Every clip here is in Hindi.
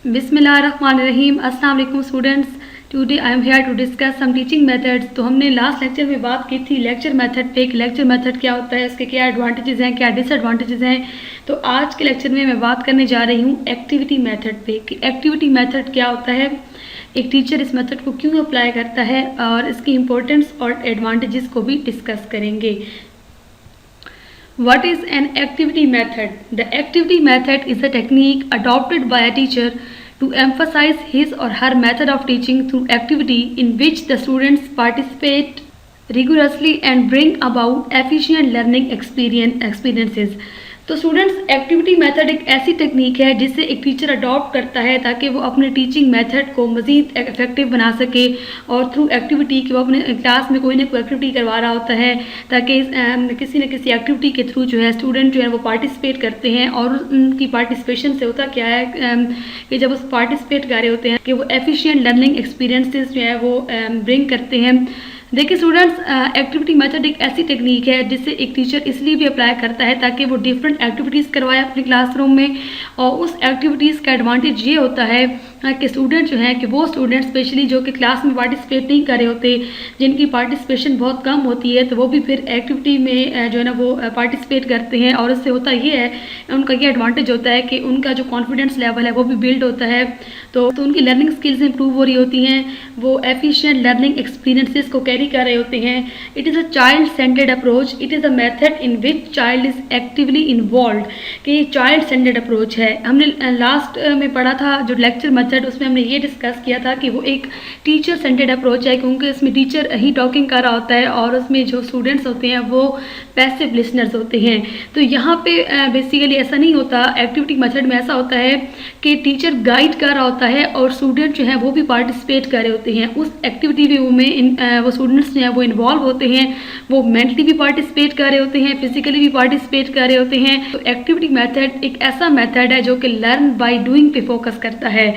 बिस्मिल्लाहिर्रहमानिर्रहीम। अस्सलाम वालेकुम students. Today I am here to discuss some teaching methods. तो हमने लास्ट लेक्चर में बात की थी लेक्चर मेथड पे। लेक्चर मेथड क्या होता है, इसके क्या एडवांटेजेस हैं, क्या डिसएडवांटेजेस हैं। तो आज के लेक्चर में मैं बात करने जा रही हूँ एक्टिविटी मेथड पे कि एक्टिविटी मेथड क्या होता है, एक टीचर इस मेथड को क्यों अप्लाई करता है और इसकी इम्पोर्टेंस और एडवांटेजेस को भी डिस्कस करेंगे। What is an activity method? The activity method is a technique adopted by a teacher to emphasize his or her method of teaching through activity in which the students participate rigorously and bring about efficient learning experiences. तो स्टूडेंट्स, एक्टिविटी मेथड एक ऐसी टेक्निक है जिसे एक टीचर अडॉप्ट करता है ताकि वो अपने टीचिंग मेथड को मज़ीद इफेक्टिव बना सके और थ्रू एक्टिविटी कि वो अपने क्लास में कोई ना कोई एक्टिविटी करवा रहा होता है ताकि किसी न किसी एक्टिविटी के थ्रू जो है स्टूडेंट जो है वो पार्टिसिपेट करते हैं। और उनकी पार्टिसिपेशन से होता क्या है कि जब वो पार्टिसिपेट कर रहे होते हैं कि वो एफिशिएंट लर्निंग एक्सपीरियंसेस जो है वो ब्रिंग करते हैं। देखिए स्टूडेंट्स, एक्टिविटी मेथड एक ऐसी टेक्निक है जिसे एक टीचर इसलिए भी अप्लाई करता है ताकि वो डिफरेंट एक्टिविटीज़ करवाए अपने क्लासरूम में। और उस एक्टिविटीज़ का एडवांटेज ये होता है कि स्टूडेंट जो है कि वो स्टूडेंट स्पेशली जो कि क्लास में पार्टिसिपेट नहीं कर रहे होते, जिनकी पार्टिसिपेशन बहुत कम होती है, तो वो भी फिर एक्टिविटी में जो है ना वो पार्टिसिपेट करते हैं। और उससे होता ये है, उनका ये एडवांटेज होता है कि उनका जो कॉन्फिडेंस लेवल है वो भी बिल्ड होता है। तो उनकी लर्निंग स्किल्स इंप्रूव हो रही होती हैं, वो एफिशिएंट लर्निंग एक्सपीरियंसेस को कैरी कर रहे होते हैं। It is a child centred approach. It is a method in which child is actively involve. कि ये चाइल्ड सेंटर्ड अप्रोच है। हमने लास्ट में पढ़ा था जो लेक्चर मेथड, उसमें हमने ये डिस्कस किया था कि वो एक टीचर सेंटर्ड अप्रोच है क्योंकि इसमें टीचर ही टॉकिंग कर रहा होता है और उसमें जो स्टूडेंट्स होते हैं वो पैसिव लिसनर्स होते हैं। तो यहाँ पे बेसिकली ऐसा नहीं होता। एक्टिविटी मेथड में ऐसा होता है कि टीचर गाइड कर रहा होता है और स्टूडेंट जो है वो भी पार्टिसिपेट कर रहे होते हैं उस एक्टिविटी में। वो स्टूडेंट्स जो हैं वो इन्वॉल्व होते हैं, वो मेंटली भी पार्टिसिपेट कर रहे होते हैं, फिजिकली भी पार्टिसिपेट कर रहे होते हैं। तो एक्टिविटी मेथड एक ऐसा मेथड है जो कि लर्न बाय डूइंग पे फोकस करता है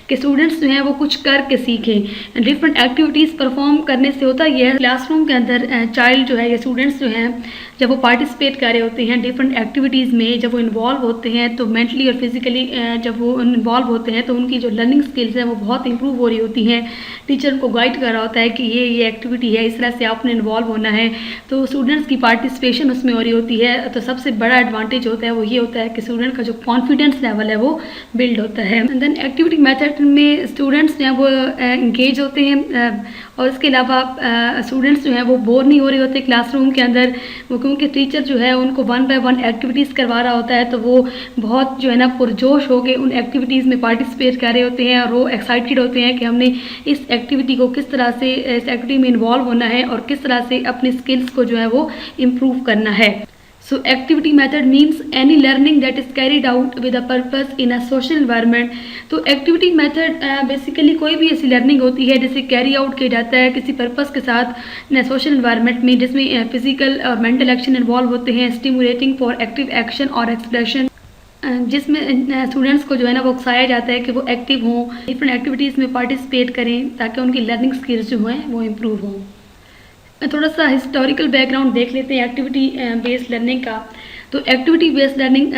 कि स्टूडेंट्स जो हैं वो कुछ करके सीखें। डिफरेंट एक्टिविटीज़ परफॉर्म करने से होता यह है क्लासरूम के अंदर चाइल्ड जो है या स्टूडेंट्स जो हैं जब वो पार्टिसिपेट कर रहे होते हैं डिफरेंट एक्टिविटीज़ में, जब वो इन्वॉल्व होते हैं तो मेंटली और फिजिकली जब वो इन्वॉल्व होते हैं तो उनकी जो लर्निंग स्किल्स हैं वो बहुत इंप्रूव हो रही होती हैं। टीचर उनको गाइड कर रहा होता है कि ये एक्टिविटी है, इस तरह से आपने इन्वॉल्व होना है, तो स्टूडेंट्स की पार्टिसिपेशन उसमें हो रही होती है। तो सबसे बड़ा एडवांटेज होता है वो ये होता है कि स्टूडेंट का जो कॉन्फिडेंस लेवल है वो बिल्ड होता है। देन एक्टिविटी मेथड में स्टूडेंट्स जो हैं वो इंगेज होते हैं और इसके अलावा स्टूडेंट्स जो हैं वो बोर नहीं हो रहे होते क्लासरूम के अंदर, वो क्योंकि टीचर जो है उनको 1 बाय 1 एक्टिविटीज़ करवा रहा होता है। तो वो बहुत जो है ना पुरजोश हो के उन एक्टिविटीज़ में पार्टिसिपेट कर रहे होते हैं और वो एक्साइटेड होते हैं कि हमने इस एक्टिविटी को किस तरह से इस एक्टिविटी में इन्वॉल्व होना है और किस तरह से अपनी स्किल्स को जो है वो इम्प्रूव करना है। So activity method means any learning that is carried out with a purpose in a social environment। तो activity method बेसिकली कोई भी ऐसी लर्निंग होती है जिसे कैरी आउट किया जाता है किसी पर्पस के साथ इन सोशल इन्वायरमेंट में, जिसमें फिजिकल और मेंटल एक्शन इन्वॉल्व होते हैं, स्टिमुलेटिंग फॉर एक्टिव एक्शन और एक्सप्रेशन, जिसमें स्टूडेंट्स को जो है ना वो उकसाया जाता है कि वो एक्टिव हों, डिफरेंट एक्टिविटीज़ में पार्टिसिपेट करें ताकि उनकी लर्निंग स्किल्स जो हैं वो इम्प्रूव हों। थोड़ा सा हिस्टोरिकल बैकग्राउंड देख लेते हैं एक्टिविटी बेस्ड लर्निंग का। तो एक्टिविटी बेस्ड लर्निंग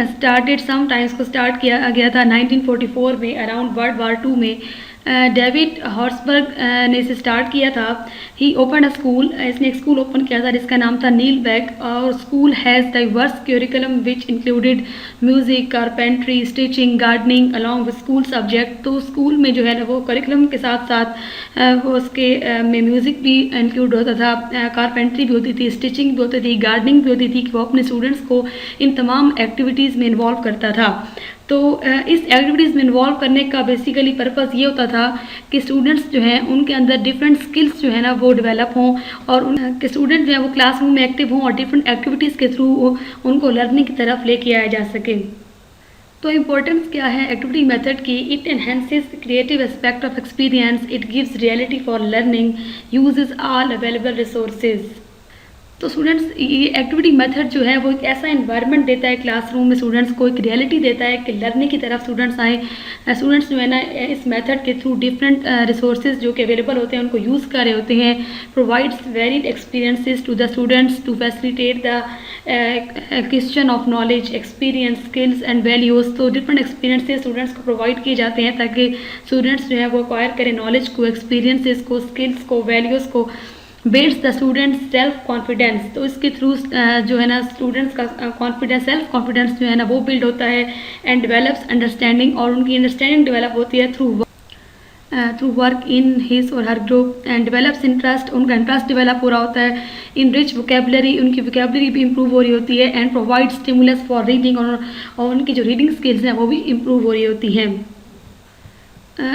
को स्टार्ट किया गया था 1944 में, अराउंड वर्ल्ड वार 2 में। डेविड हॉर्सबर्ग ने इसे स्टार्ट किया था। ही ओपन अ स्कूल, इसने एक स्कूल ओपन किया था जिसका नाम था नील बैग। और school has diverse curriculum which included music, carpentry, stitching, gardening along with school subject. तो स्कूल में जो है ना वो करिकुलम के साथ साथ वो उसके में म्यूज़िक भी इंक्लूड होता था, कारपेंट्री भी होती थी, स्टिचिंग भी होती थी, गार्डनिंग भी होती थी कि वो अपने स्टूडेंट्स को इन तमाम एक्टिविटीज़ में इन्वॉल्व करता था। तो इस एक्टिविटीज़ में इन्वॉल्व करने का बेसिकली पर्पस ये होता था कि स्टूडेंट्स जो हैं उनके अंदर डिफरेंट स्किल्स जो है ना वो डेवलप हों और उनके स्टूडेंट जो है वो क्लासरूम में एक्टिव हों और डिफरेंट एक्टिविटीज़ के थ्रू उनको लर्निंग की तरफ लेके आया जा सके। तो इम्पोर्टेंस क्या है एक्टिविटी मेथड की? It enhances creative aspect of experience, it gives reality for learning, uses all available resources. तो स्टूडेंट्स ये एक्टिविटी मेथड जो है वो एक ऐसा एनवायरनमेंट देता है क्लासरूम में स्टूडेंट्स को, एक रियलिटी देता है कि लर्निंग की तरफ स्टूडेंट्स आए। स्टूडेंट्स जो है ना इस मेथड के थ्रू डिफरेंट रिसोर्सेज जो कि अवेलेबल होते हैं उनको यूज़ कर रहे होते हैं। Provides varied experiences to the students to facilitate the question of knowledge, experience, skills and values. तो डिफरेंट एक्सपीरियंसेस स्टूडेंट्स को प्रोवाइड किए जाते हैं ताकि स्टूडेंट्स जो है वो एक्वायर करें नॉलेज को, एक्सपीरियंसेस को, स्किल्स को, वैल्यूज़ को। Builds the students self confidence, तो इसके थ्रू जो है ना स्टूडेंट्स का कॉन्फिडेंस, सेल्फ कॉन्फिडेंस जो है ना वो बिल्ड होता है। एंड डेवलप्स अंडरस्टैंडिंग, और उनकी अंडरस्टैंडिंग डेवलप होती है थ्रू वर्क इन हिज और हर ग्रुप। एंड डेवलप्स इंटरेस्ट, उनका इंटरेस्ट डेवलप हो रहा होता है। इन रिच वोकेबलरी, उनकी वोकेबलरी भी इंप्रूव हो रही होती है। And provide stimulus for reading, और उनकी जो रीडिंग स्किल्स हैं वो भी इंप्रूव हो रही होती हैं।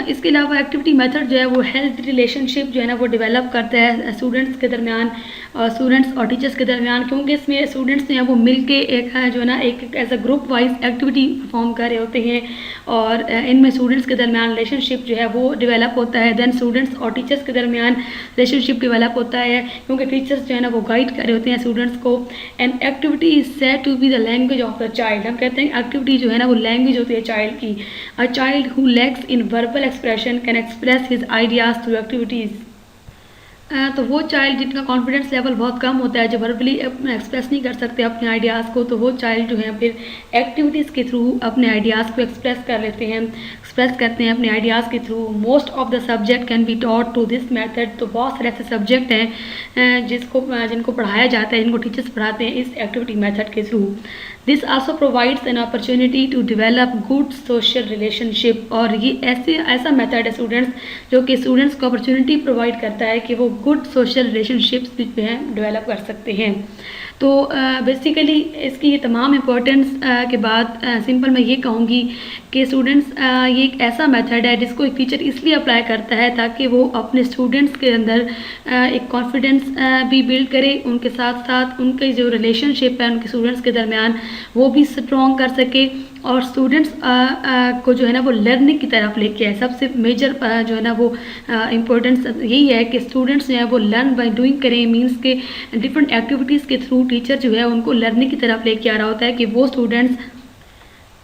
इसके अलावा एक्टिविटी मेथड जो है वो हेल्थ रिलेशनशिप जो है ना वो डेवलप करता है स्टूडेंट्स के दरमियान और स्टूडेंट्स और टीचर्स के दरमियान, क्योंकि इसमें स्टूडेंट्स जो हैं वो मिल के एक जो है ना एक as a group wise activity perform कर रहे होते हैं और इनमें स्टूडेंट्स के दरमियान रिलेशनशिप जो है वो डेवलप होता है। देन स्टूडेंट्स और टीचर्स के दरमियान रिलेशनशिप डेवलप होता है क्योंकि टीचर्स जो है ना वो गाइड कर रहे होते हैं स्टूडेंट्स को। And activity is said to be the language of the child, हम कहते हैं एक्टिविटी जो है ना वो लैंग्वेज होती है चाइल्ड की। A child who lakhs in verbal expression can express his ideas through activities. तो वो चाइल्ड जिनका कॉन्फिडेंस लेवल बहुत कम होता है, जो वर्बली एक्सप्रेस नहीं कर सकते अपने आइडियाज़ को, तो वो चाइल्ड जो है फिर एक्टिविटीज़ के थ्रू अपने आइडियाज़ को एक्सप्रेस कर लेते हैं, एक्सप्रेस करते हैं अपने आइडियाज़ के through. Most of the subject can be taught to this method, तो बहुत सारे ऐसे सब्जेक्ट हैं जिनको पढ़ाया जाता है, जिनको टीचर्स पढ़ाते हैं इस एक्टिविटी मेथड के through. This also provides an opportunity to develop good social relationship, और ये ऐसा मेथड है स्टूडेंट्स जो कि स्टूडेंट्स को अपॉर्चुनिटी प्रोवाइड करता है कि वो गुड सोशल रिलेशनशिप्स जो हैं डेवलप कर सकते हैं। तो बेसिकली इसकी ये तमाम इम्पोर्टेंस के बाद सिंपल मैं ये कहूँगी कि स्टूडेंट्स ये एक ऐसा मेथड है जिसको एक टीचर इसलिए अप्लाई करता है ताकि वो अपने स्टूडेंट्स के अंदर एक कॉन्फिडेंस भी बिल्ड करे, उनके साथ साथ उनके जो रिलेशनशिप है उनके स्टूडेंट्स के दरमियान वो भी स्ट्रॉन्ग कर सके, और स्टूडेंट्स को जो है ना वो लर्निंग की तरफ लेके आए। सबसे मेजर जो है ना वो इम्पोर्टेंस यही है कि स्टूडेंट्स जो है वो लर्न बाय डूइंग करें, मींस के डिफरेंट एक्टिविटीज़ के थ्रू टीचर जो है उनको लर्निंग की तरफ लेके आ रहा होता है कि वो स्टूडेंट्स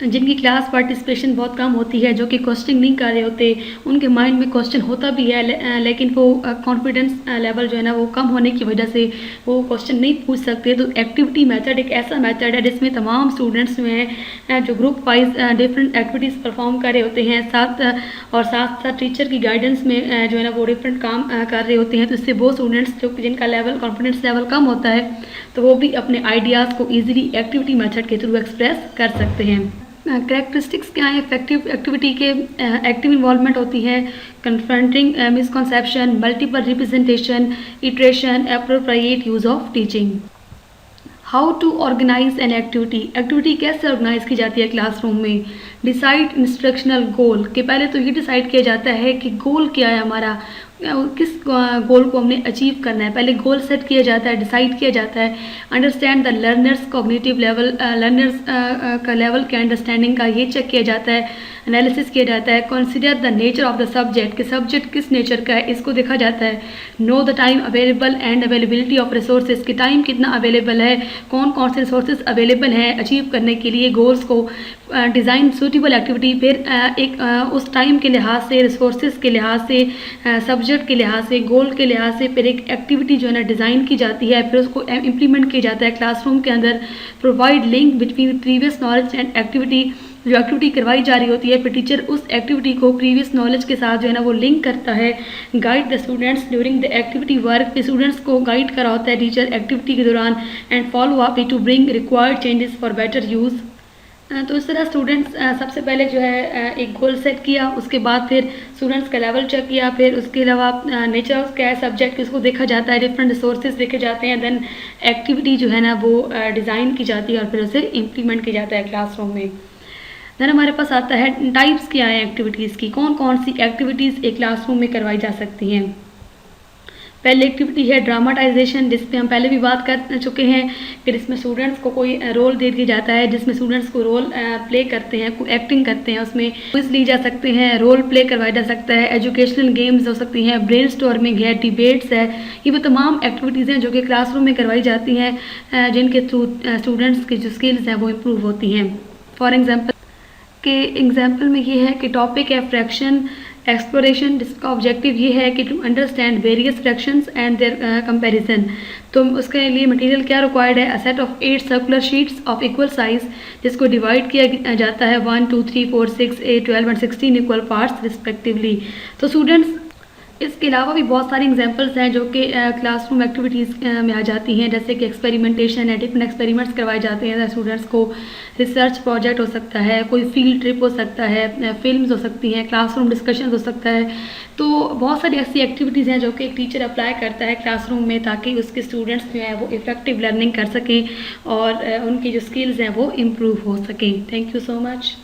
जिनकी क्लास पार्टिसिपेशन बहुत कम होती है, जो कि क्वेश्चन नहीं कर रहे होते, उनके माइंड में क्वेश्चन होता भी है लेकिन वो कॉन्फिडेंस लेवल जो है ना वो कम होने की वजह से वो क्वेश्चन नहीं पूछ सकते। तो एक्टिविटी मेथड एक ऐसा मेथड है जिसमें तमाम स्टूडेंट्स जो हैं जो group wise different activities perform कर रहे होते हैं, साथ साथ टीचर की गाइडेंस में जो है ना वो डिफरेंट काम कर रहे होते हैं। तो इससे वो स्टूडेंट्स जो जिनका लेवल कॉन्फिडेंस लेवल कम होता है तो वो भी अपने आइडियाज़ को ईजिली एक्टिविटी मेथड के थ्रू एक्सप्रेस कर सकते हैं। कैरेक्टरिस्टिक्स क्या है इफेक्टिव एक्टिविटी के? एक्टिव इन्वॉल्वमेंट होती है, confronting misconception, multiple representation, iteration, appropriate use of teaching. How to organize an activity, activity कैसे ऑर्गेनाइज की जाती है क्लासरूम में? डिसाइड इंस्ट्रक्शनल गोल, के पहले तो ये डिसाइड किया जाता है कि गोल क्या है हमारा, किस गोल को हमने अचीव करना है, पहले गोल सेट किया जाता है, डिसाइड किया जाता है। Understand the learners cognitive level, learners का लेवल के अंडरस्टैंडिंग का ये चेक किया जाता है, एनालिसिस किया जाता है। Consider the nature of the subject, कि सब्जेक्ट किस नेचर का है इसको देखा जाता है। Know the time available and availability of resources, कि टाइम कितना अवेलेबल है, कौन कौन से रिसोर्सेज अवेलेबल हैं अचीव करने के लिए गोल्स को। डिज़ाइन सूटेबल एक्टिविटी, फिर एक उस टाइम के लिहाज से, रिसोर्सेज के लिहाज से, सब्जेक्ट के लिहाज से, गोल के लिहाज से फिर एक एक्टिविटी जो है ना डिज़ाइन की जाती है, फिर उसको इम्प्लीमेंट किया जाता है क्लासरूम के अंदर। Provide link between previous knowledge and activity, जो एक्टिविटी करवाई जा रही होती है फिर टीचर उस एक्टिविटी को प्रीवियस नॉलेज के साथ जो है ना वो लिंक करता है। Guide the students during the activity work, फिर स्टूडेंट्स को गाइड करा होता है टीचर एक्टिविटी के दौरान। And follow up to bring required changes for better use. तो इस तरह स्टूडेंट्स सबसे पहले जो है एक गोल सेट किया, उसके बाद फिर स्टूडेंट्स का लेवल चेक किया, फिर उसके अलावा नेचर ऑफ क्या है सब्जेक्ट उसको देखा जाता है, डिफरेंट रिसोर्सेज देखे जाते हैं, देन एक्टिविटी जो है ना वो डिज़ाइन की जाती है और फिर उसे इम्प्लीमेंट किया जाता है क्लासरूम में। देन हमारे पास आता है टाइप्स क्या है एक्टिविटीज़ की, कौन कौन सी एक्टिविटीज़ एक क्लासरूम में करवाई जा सकती हैं। पहली एक्टिविटी है ड्रामाटाइजेशन, जिस पे हम पहले भी बात कर चुके हैं कि जिसमें स्टूडेंट्स को कोई रोल दे दिया जाता है, जिसमें स्टूडेंट्स को रोल प्ले करते हैं, कोई एक्टिंग करते हैं, उसमें क्विज ली जा सकते हैं, रोल प्ले करवाया जा सकता है, एजुकेशनल गेम्स हो सकती हैं, ब्रेनस्टॉर्मिंग है, डिबेट्स है। ये वो तमाम एक्टिविटीज़ हैं जो कि क्लासरूम में करवाई जाती हैं, जिनके थ्रू स्टूडेंट्स की जो स्किल्स हैं वो इम्प्रूव होती हैं। फॉर एग्जाम्पल में ये है कि टॉपिक है फ्रैक्शन एक्सप्लोरेशन, जिसका ऑब्जेक्टिव ये है कि to understand various fractions and their comparison. तो उसके लिए मटेरियल क्या रिक्वायर्ड है? A set of 8 circular sheets of equal size, जिसको डिवाइड किया जाता है 1, 2, 3, 4, 6, 8, 12 एंड 16 इक्वल पार्ट्स रिस्पेक्टिवली। तो स्टूडेंट्स, इसके अलावा भी बहुत सारी एग्जांपल्स हैं जो कि क्लासरूम एक्टिविटीज़ में आ जाती हैं, जैसे कि एक्सपेरिमेंटेशन है, डिफरेंट एक्सपेरिमेंट्स करवाए जाते हैं स्टूडेंट्स को, रिसर्च प्रोजेक्ट हो सकता है, कोई फील्ड ट्रिप हो सकता है, फिल्म्स हो सकती हैं, क्लासरूम डिस्कशन हो सकता है। तो बहुत सारी ऐसी एक्टिविटीज़ हैं जो कि एक टीचर अप्लाई करता है क्लासरूम में, ताकि उसके स्टूडेंट्स जो हैं वो इफ़ेक्टिव लर्निंग कर सकें और उनकी जो स्किल्स हैं वो इम्प्रूव हो सकें। Thank you so much.